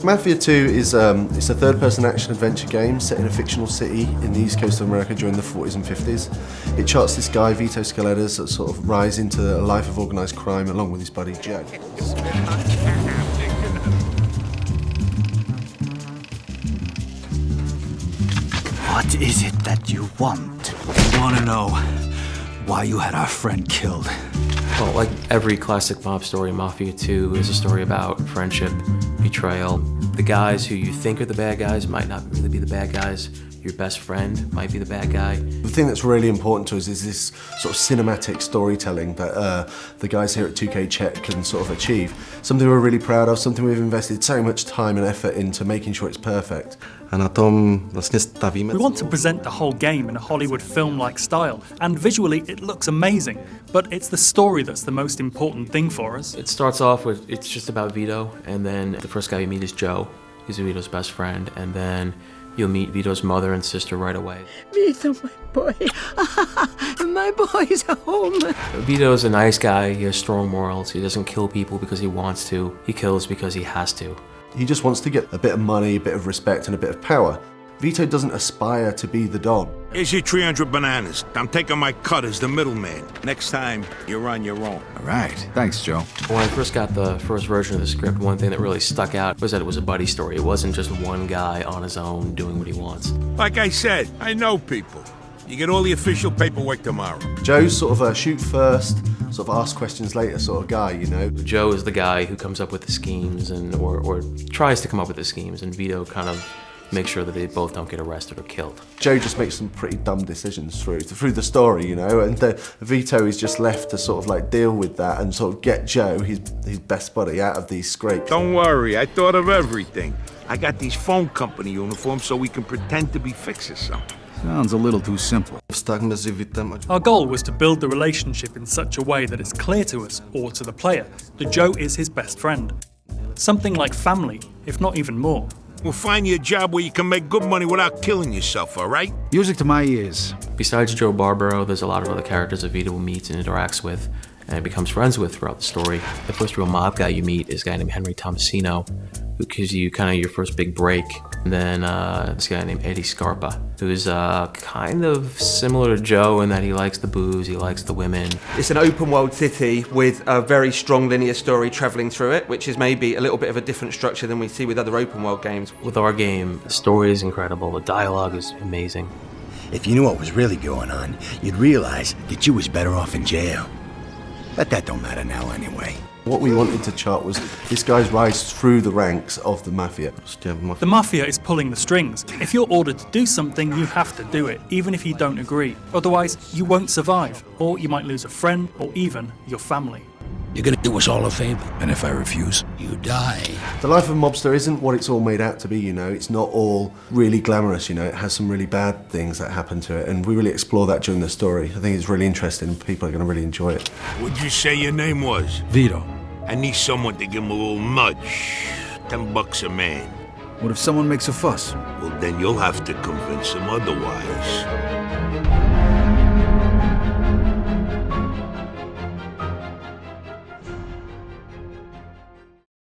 Mafia 2 is it's a third-person action-adventure game set in a fictional city in the east coast of America during the 40s and 50s. It charts this guy, Vito Scaletta's sort of rise into a life of organised crime along with his buddy Joe. What is it that you want? I want to know why you had our friend killed. Well, like every classic mob story, Mafia 2 is a story about friendship, betrayal. The guys who you think are the bad guys might not really be the bad guys. Your best friend might be the bad guy. The thing that's really important to us is this sort of cinematic storytelling that the guys here at 2K Czech can sort of achieve. Something we're really proud of, something we've invested so much time and effort into making sure it's perfect. A na tom vlastně stavíme. We want to present the whole game in a Hollywood film-like style, and visually it looks amazing, but it's the story that's the most important thing for us. It starts off with, it's just about Vito, and then the first guy you meet is Joe. He's Vito's best friend, and then you'll meet Vito's mother and sister right away. Vito, my boy. My boy's home. Vito's a nice guy, he has strong morals, he doesn't kill people because he wants to, he kills because he has to. He just wants to get a bit of money, a bit of respect and a bit of power. Vito doesn't aspire to be the Don. Here's your 300 bananas. I'm taking my cut as the middleman. Next time, you're on your own. All right. Thanks, Joe. When I first got the first version of the script, one thing that really stuck out was that it was a buddy story. It wasn't just one guy on his own doing what he wants. Like I said, I know people. You get all the official paperwork tomorrow. Joe's sort of a shoot first, sort of ask questions later sort of guy, you know. Joe is the guy who comes up with the schemes and or tries to come up with the schemes, and Vito kind of makes sure that they both don't get arrested or killed. Joe just makes some pretty dumb decisions through the story, you know, and Vito is just left to sort of like deal with that and sort of get Joe, his best buddy, out of these scrapes. Don't worry, I thought of everything. I got these phone company uniforms so we can pretend to be fixers something. Sounds a little too simple. Vztah mezi Vitem a Our goal was to build the relationship in such a way that it's clear to us, or to the player, that Joe is his best friend. Something like family, if not even more. We'll find you a job where you can make good money without killing yourself, all right? Music to my ears. Besides Joe Barbaro, there's a lot of other characters that Vito meets and interacts with and becomes friends with throughout the story. The first real mob guy you meet is a guy named Henry Tomasino, who gives you kind of your first big break. And then this guy named Eddie Scarpa, who's kind of similar to Joe in that he likes the booze, he likes the women. It's an open world city with a very strong linear story travelling through it, which is maybe a little bit of a different structure than we see with other open world games. With our game, the story is incredible, the dialogue is amazing. If you knew what was really going on, you'd realize that you was better off in jail. But that don't matter now anyway. What we wanted to chart was this guy's rise through the ranks of the Mafia. The Mafia is pulling the strings. If you're ordered to do something, you have to do it, even if you don't agree. Otherwise, you won't survive, or you might lose a friend, or even your family. You're gonna do us all a favor, and if I refuse, you die. The life of a mobster isn't what it's all made out to be, you know. It's not all really glamorous, you know. It has some really bad things that happen to it, and we really explore that during the story. I think it's really interesting, and people are going to really enjoy it. What'd you say your name was? Vito. I need someone to give him a little nudge. $10 a man. What if someone makes a fuss? Well, then you'll have to convince him otherwise.